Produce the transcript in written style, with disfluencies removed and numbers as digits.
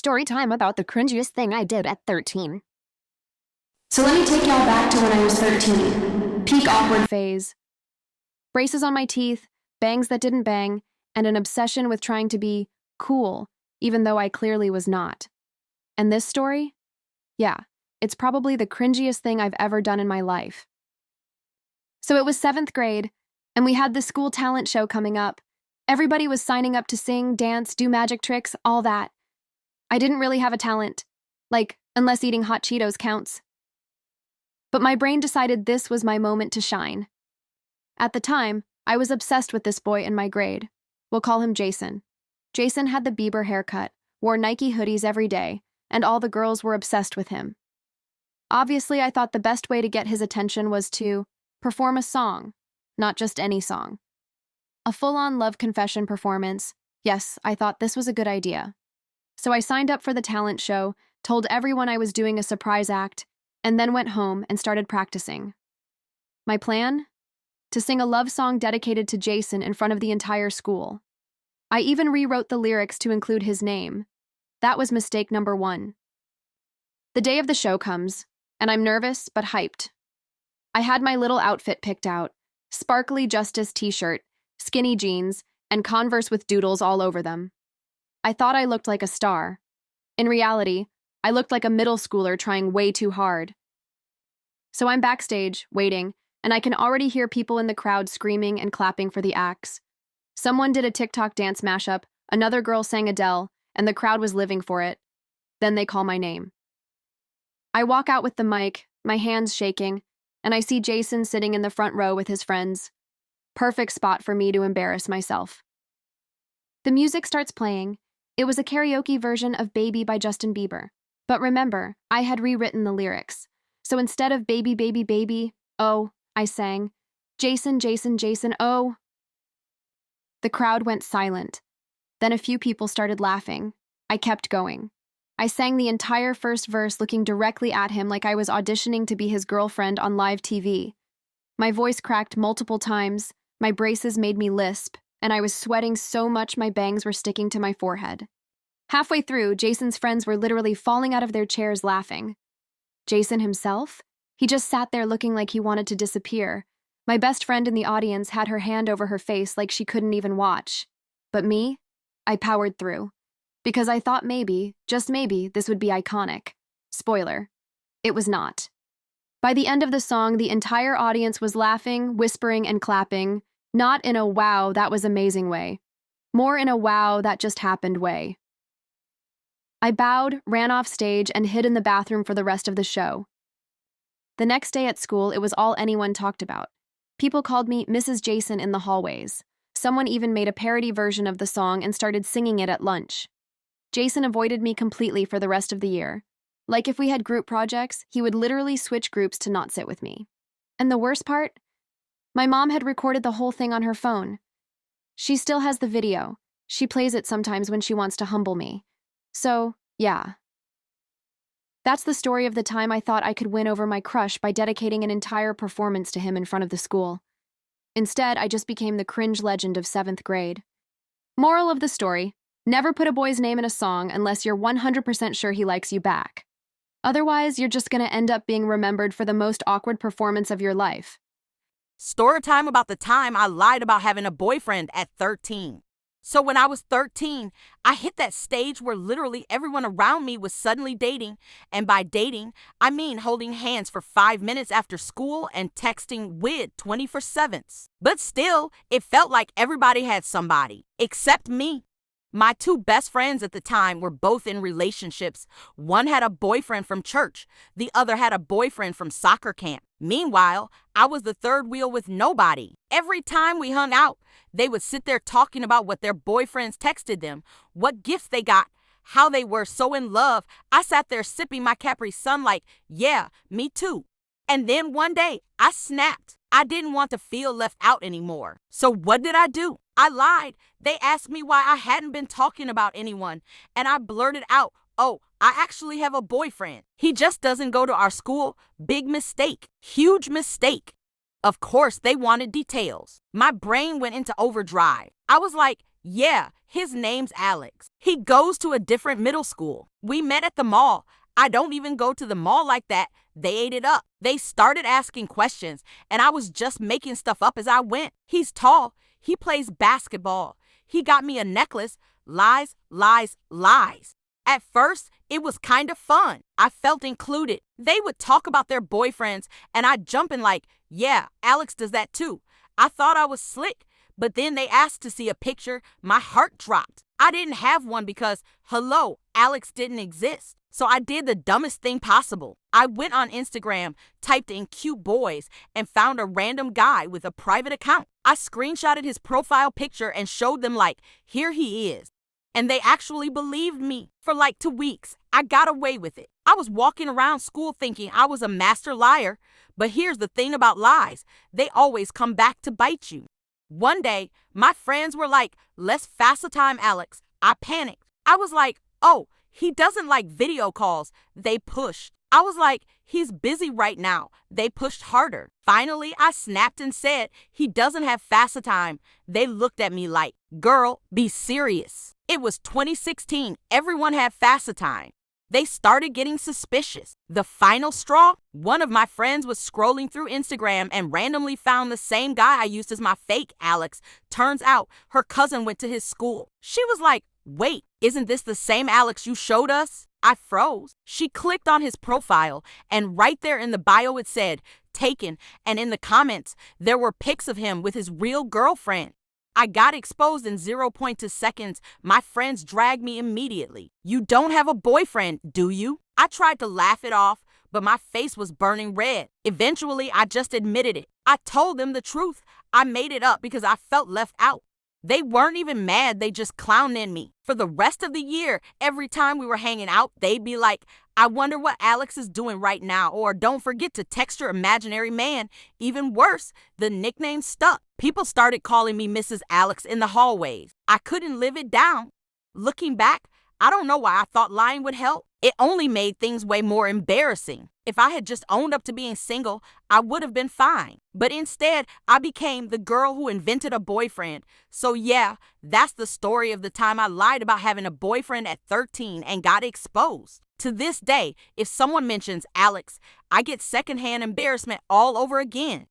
story time about the cringiest thing I did at 13. So let me take y'all back to when I was 13. Peak awkward Phase. Braces on my teeth, bangs that didn't bang, and an obsession with trying to be cool, even though I clearly was not. And this story? Yeah, it's probably the cringiest thing I've ever done in my life. So it was 7th grade, and we had the school talent show coming up. Everybody was signing up to sing, dance, do magic tricks, all that. I didn't really have a talent, unless eating hot Cheetos counts. But my brain decided this was my moment to shine. At the time, I was obsessed with this boy in my grade. We'll call him Jason. Jason had the Bieber haircut, wore Nike hoodies every day, and all the girls were obsessed with him. Obviously, I thought the best way to get his attention was to perform a song, not just any song. A full-on love confession performance. Yes, I thought this was a good idea. So I signed up for the talent show, told everyone I was doing a surprise act, and then went home and started practicing. My plan? To sing a love song dedicated to Jason in front of the entire school. I even rewrote the lyrics to include his name. That was mistake number 1. The day of the show comes, and I'm nervous but hyped. I had my little outfit picked out, sparkly Justice t-shirt, skinny jeans, and Converse with doodles all over them. I thought I looked like a star. In reality, I looked like a middle schooler trying way too hard. So I'm backstage, waiting, and I can already hear people in the crowd screaming and clapping for the acts. Someone did a TikTok dance mashup, another girl sang Adele, and the crowd was living for it. Then they call my name. I walk out with the mic, my hands shaking, and I see Jason sitting in the front row with his friends. Perfect spot for me to embarrass myself. The music starts playing. It was a karaoke version of Baby by Justin Bieber. But remember, I had rewritten the lyrics. So instead of baby, baby, baby, oh, I sang, Jason, Jason, Jason, oh. The crowd went silent. Then a few people started laughing. I kept going. I sang the entire first verse looking directly at him like I was auditioning to be his girlfriend on live TV. My voice cracked multiple times, my braces made me lisp, and I was sweating so much my bangs were sticking to my forehead. Halfway through, Jason's friends were literally falling out of their chairs laughing. Jason himself? He just sat there looking like he wanted to disappear. My best friend in the audience had her hand over her face like she couldn't even watch. But me? I powered through. Because I thought maybe, just maybe, this would be iconic. Spoiler. It was not. By the end of the song, the entire audience was laughing, whispering, and clapping, not in a wow, that was amazing way. More in a wow, that just happened way. I bowed, ran off stage, and hid in the bathroom for the rest of the show. The next day at school, it was all anyone talked about. People called me Mrs. Jason in the hallways. Someone even made a parody version of the song and started singing it at lunch. Jason avoided me completely for the rest of the year. Like if we had group projects, he would literally switch groups to not sit with me. And the worst part? My mom had recorded the whole thing on her phone. She still has the video. She plays it sometimes when she wants to humble me. So, yeah. That's the story of the time I thought I could win over my crush by dedicating an entire performance to him in front of the school. Instead, I just became the cringe legend of 7th grade. Moral of the story, never put a boy's name in a song unless you're 100% sure he likes you back. Otherwise, you're just gonna end up being remembered for the most awkward performance of your life. Story time about the time I lied about having a boyfriend at 13. So when I was 13, I hit that stage where literally everyone around me was suddenly dating. And by dating, I mean holding hands for 5 minutes after school and texting with 24/7s. But still, it felt like everybody had somebody, except me. My 2 best friends at the time were both in relationships. One had a boyfriend from church. The other had a boyfriend from soccer camp. Meanwhile, I was the third wheel with nobody. Every time we hung out, they would sit there talking about what their boyfriends texted them, what gifts they got, how they were so in love. I sat there sipping my Capri Sun like, yeah, me too. And then one day, I snapped. I didn't want to feel left out anymore. So what did I do? I lied. They asked me why I hadn't been talking about anyone, and I blurted out, oh, I actually have a boyfriend. He just doesn't go to our school. Big mistake. Huge mistake. Of course, they wanted details. My brain went into overdrive. I was like, Yeah, his name's Alex. He goes to a different middle school. We met at the mall. I don't even go to the mall like that. They ate it up. They started asking questions, and I was just making stuff up as I went. He's tall. He plays basketball. He got me a necklace. Lies, lies, lies. At first, it was kind of fun. I felt included. They would talk about their boyfriends, and I'd jump in like, yeah, Alex does that too. I thought I was slick, but then they asked to see a picture. My heart dropped. I didn't have one because, hello, Alex didn't exist. So I did the dumbest thing possible. I went on Instagram, typed in cute boys, and found a random guy with a private account. I screenshotted his profile picture and showed them like, here he is. And they actually believed me. For like 2 weeks, I got away with it. I was walking around school thinking I was a master liar. But here's the thing about lies. They always come back to bite you. One day, my friends were like, let's FaceTime Alex. I panicked. I was like, oh, he doesn't like video calls. They pushed. I was like, he's busy right now. They pushed harder. Finally, I snapped and said, he doesn't have FaceTime. They looked at me like, girl, be serious. It was 2016. Everyone had FaceTime. They started getting suspicious. The final straw, one of my friends was scrolling through Instagram and randomly found the same guy I used as my fake Alex. Turns out her cousin went to his school. She was like, wait, isn't this the same Alex you showed us? I froze. She clicked on his profile, and right there in the bio it said, taken, and in the comments, there were pics of him with his real girlfriend. I got exposed in 0.2 seconds. My friends dragged me immediately. You don't have a boyfriend, do you? I tried to laugh it off, but my face was burning red. Eventually, I just admitted it. I told them the truth. I made it up because I felt left out. They weren't even mad, they just clowned in me. For the rest of the year, every time we were hanging out, they'd be like, I wonder what Alex is doing right now, or don't forget to text your imaginary man. Even worse, the nickname stuck. People started calling me Mrs. Alex in the hallways. I couldn't live it down. Looking back, I don't know why I thought lying would help. It only made things way more embarrassing. If I had just owned up to being single, I would have been fine. But instead, I became the girl who invented a boyfriend. So yeah, that's the story of the time I lied about having a boyfriend at 13 and got exposed. To this day, if someone mentions Alex, I get secondhand embarrassment all over again.